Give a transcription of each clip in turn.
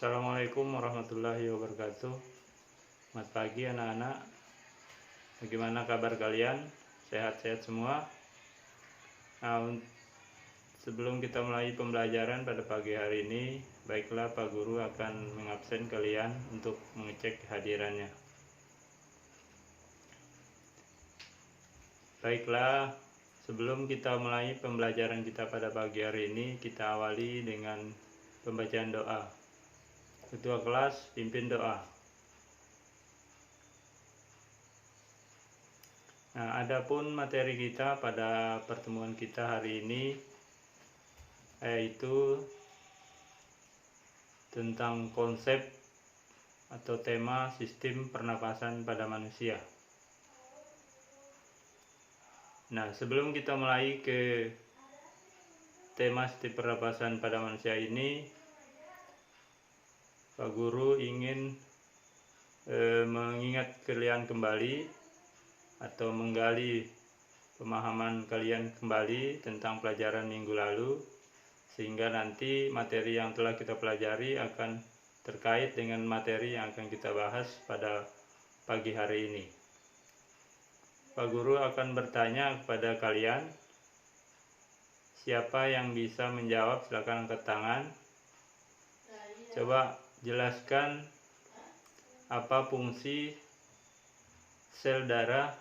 Assalamualaikum warahmatullahi wabarakatuh. Selamat pagi anak-anak. Bagaimana kabar kalian? Sehat-sehat semua? Nah, sebelum kita mulai pembelajaran pada pagi hari ini, baiklah Pak Guru akan mengabsen kalian untuk mengecek kehadirannya. Baiklah, sebelum kita mulai pembelajaran kita pada pagi hari ini, kita awali dengan pembacaan doa. Ketua kelas pimpin doa. Nah, adapun materi kita pada pertemuan kita hari ini yaitu tentang konsep atau tema sistem pernapasan pada manusia. Nah, sebelum kita mulai ke tema sistem pernapasan pada manusia ini, Pak Guru ingin mengingat kalian kembali atau menggali pemahaman kalian kembali tentang pelajaran minggu lalu, sehingga nanti materi yang telah kita pelajari akan terkait dengan materi yang akan kita bahas pada pagi hari ini. Pak Guru akan bertanya kepada kalian, siapa yang bisa menjawab silakan angkat tangan. Coba jelaskan apa fungsi sel darah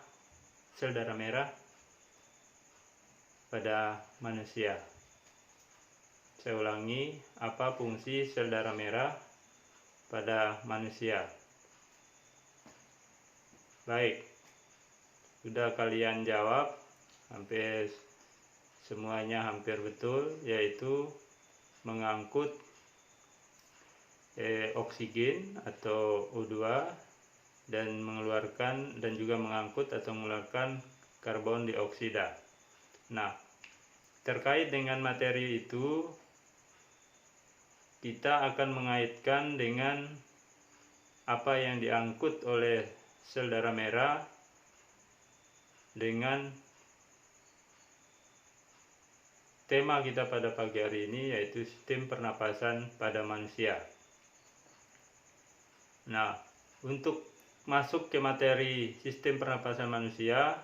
merah pada manusia. Saya ulangi, apa fungsi sel darah merah pada manusia? Baik, sudah kalian jawab hampir semuanya, hampir betul, yaitu mengangkut oksigen atau O2 dan mengeluarkan dan juga mengangkut atau mengeluarkan karbon dioksida. Nah, terkait dengan materi itu kita akan mengaitkan dengan apa yang diangkut oleh sel darah merah dengan tema kita pada pagi hari ini, yaitu sistem pernapasan pada manusia. Nah, untuk masuk ke materi sistem pernapasan manusia,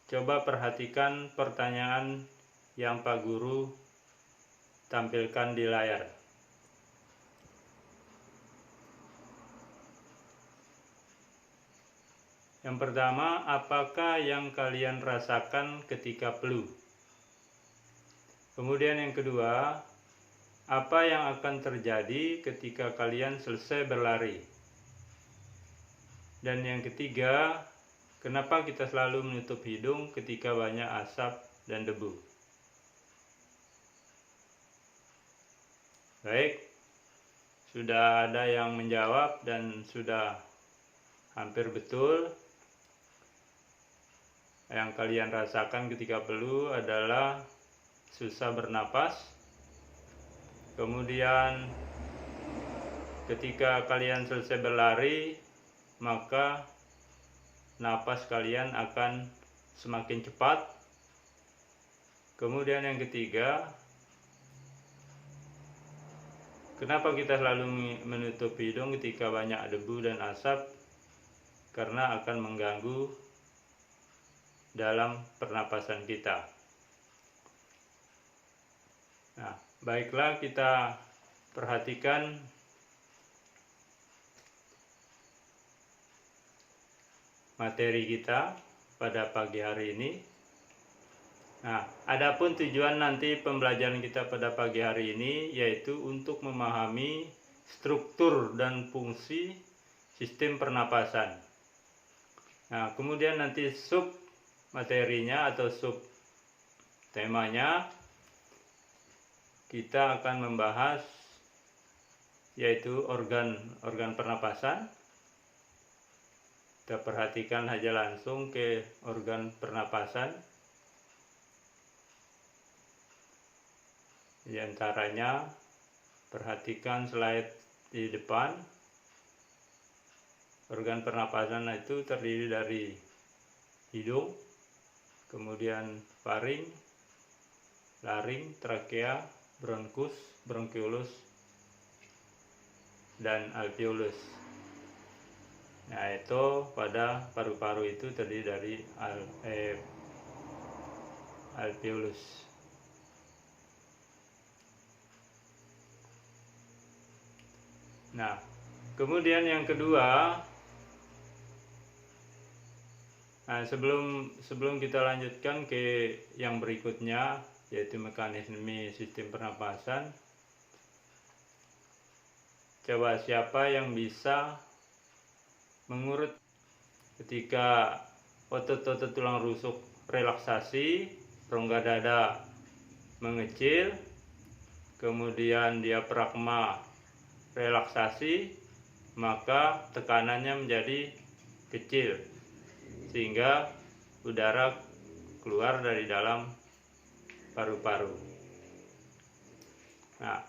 coba perhatikan pertanyaan yang Pak Guru tampilkan di layar. Yang pertama, apakah yang kalian rasakan ketika flu? Kemudian yang kedua, apa yang akan terjadi ketika kalian selesai berlari? Dan yang ketiga, kenapa kita selalu menutup hidung ketika banyak asap dan debu? Baik, sudah ada yang menjawab dan sudah hampir betul. Yang kalian rasakan ketika flu adalah susah bernapas. Kemudian ketika kalian selesai berlari, maka napas kalian akan semakin cepat. Kemudian yang ketiga, kenapa kita selalu menutup hidung ketika banyak debu dan asap? Karena akan mengganggu dalam pernapasan kita. Nah, baiklah, kita perhatikan materi kita pada pagi hari ini. Nah, adapun tujuan nanti pembelajaran kita pada pagi hari ini yaitu untuk memahami struktur dan fungsi sistem pernapasan. Nah, kemudian nanti sub materinya atau sub temanya kita akan membahas yaitu organ pernapasan. Kita perhatikan saja langsung ke organ pernapasan. Di antaranya, perhatikan slide di depan. Organ pernapasan itu terdiri dari hidung, kemudian faring, laring, trakea, bronkus, bronkiolus, dan alveolus. Nah, itu pada paru-paru itu terdiri dari alveolus. Nah, kemudian yang kedua, nah sebelum kita lanjutkan ke yang berikutnya, yaitu mekanisme sistem pernapasan, coba siapa yang bisa mengurut ketika otot-otot tulang rusuk relaksasi, rongga dada mengecil, kemudian diafragma relaksasi, maka tekanannya menjadi kecil sehingga udara keluar dari dalam paru-paru. Nah,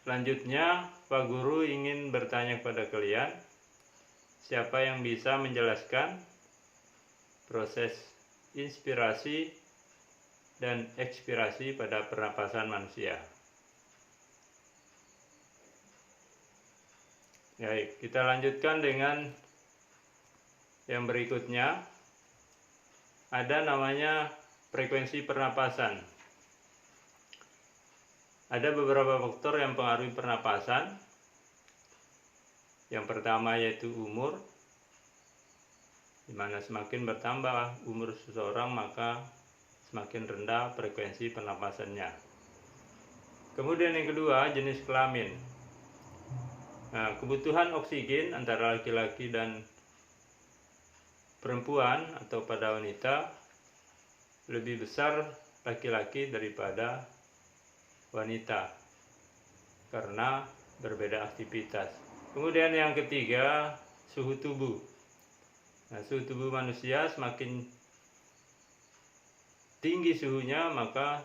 selanjutnya Pak Guru ingin bertanya kepada kalian, siapa yang bisa menjelaskan proses inspirasi dan ekspirasi pada pernapasan manusia? Baik, kita lanjutkan dengan yang berikutnya. Ada namanya frekuensi pernapasan. Ada beberapa faktor yang mempengaruhi pernapasan. Yang pertama yaitu umur, di mana semakin bertambah umur seseorang maka semakin rendah frekuensi pernapasannya. Kemudian yang kedua, jenis kelamin. Nah, kebutuhan oksigen antara laki-laki dan perempuan atau pada wanita lebih besar laki-laki daripada wanita karena berbeda aktivitas. Kemudian yang ketiga, suhu tubuh. Nah, suhu tubuh manusia semakin tinggi suhunya maka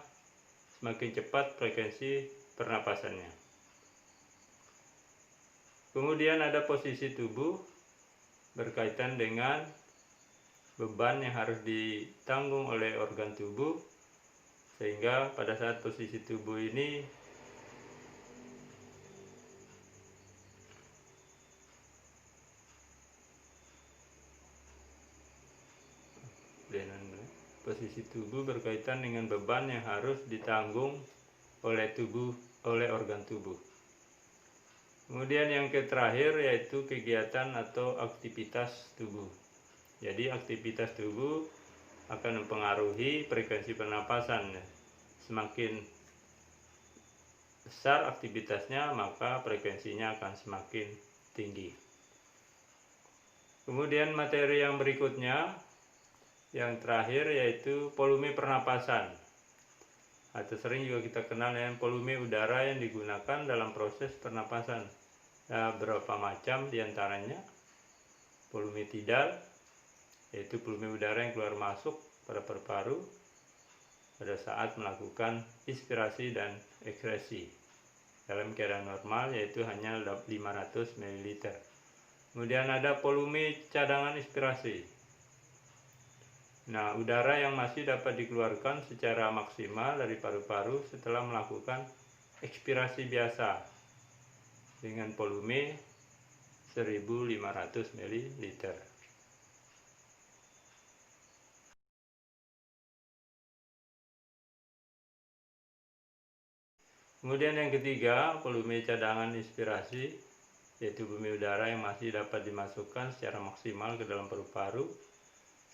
semakin cepat frekuensi pernapasannya. Kemudian ada posisi tubuh berkaitan dengan beban yang harus ditanggung oleh organ tubuh, sehingga pada saat posisi tubuh ini posisi tubuh berkaitan dengan beban yang harus ditanggung oleh organ tubuh. Kemudian yang terakhir yaitu kegiatan atau aktivitas tubuh. Jadi aktivitas tubuh akan mempengaruhi frekuensi pernapasan. Semakin besar aktivitasnya maka frekuensinya akan semakin tinggi. Kemudian materi yang berikutnya, yang terakhir yaitu volume pernapasan, atau sering juga kita kenal dengan volume udara yang digunakan dalam proses pernapasan. Nah, beberapa macam diantaranya volume tidal, yaitu volume udara yang keluar masuk pada paru-paru pada saat melakukan inspirasi dan ekskresi. Dalam keadaan normal yaitu hanya 500 ml. Kemudian ada volume cadangan inspirasi. Nah, udara yang masih dapat dikeluarkan secara maksimal dari paru-paru setelah melakukan ekspirasi biasa dengan volume 1500 ml. Kemudian yang ketiga, volume cadangan inspirasi, yaitu volume udara yang masih dapat dimasukkan secara maksimal ke dalam paru-paru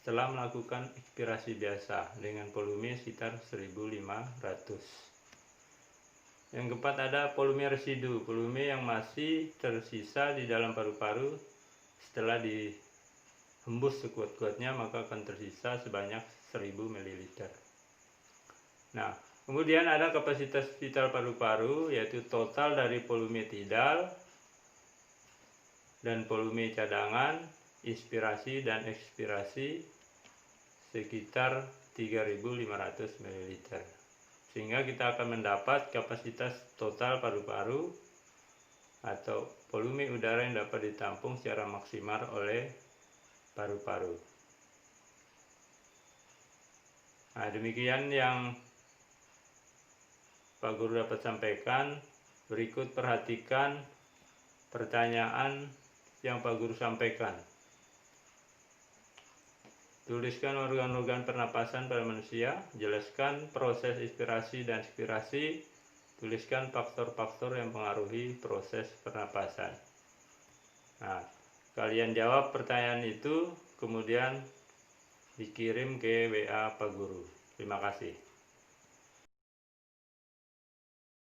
setelah melakukan ekspirasi biasa dengan volume sekitar 1500. Yang keempat ada volume residu, volume yang masih tersisa di dalam paru-paru setelah dihembus sekuat-kuatnya maka akan tersisa sebanyak 1000 ml. Nah, kemudian ada kapasitas vital paru-paru, yaitu total dari volume tidal dan volume cadangan, inspirasi dan ekspirasi sekitar 3500 ml. Sehingga kita akan mendapat kapasitas total paru-paru atau volume udara yang dapat ditampung secara maksimal oleh paru-paru. Nah, demikian yang Pak Guru dapat sampaikan. Berikut perhatikan pertanyaan yang Pak Guru sampaikan. Tuliskan organ-organ pernapasan pada manusia, jelaskan proses inspirasi dan ekspirasi, tuliskan faktor-faktor yang mempengaruhi proses pernapasan. Nah, kalian jawab pertanyaan itu, kemudian dikirim ke WA Pak Guru. Terima kasih.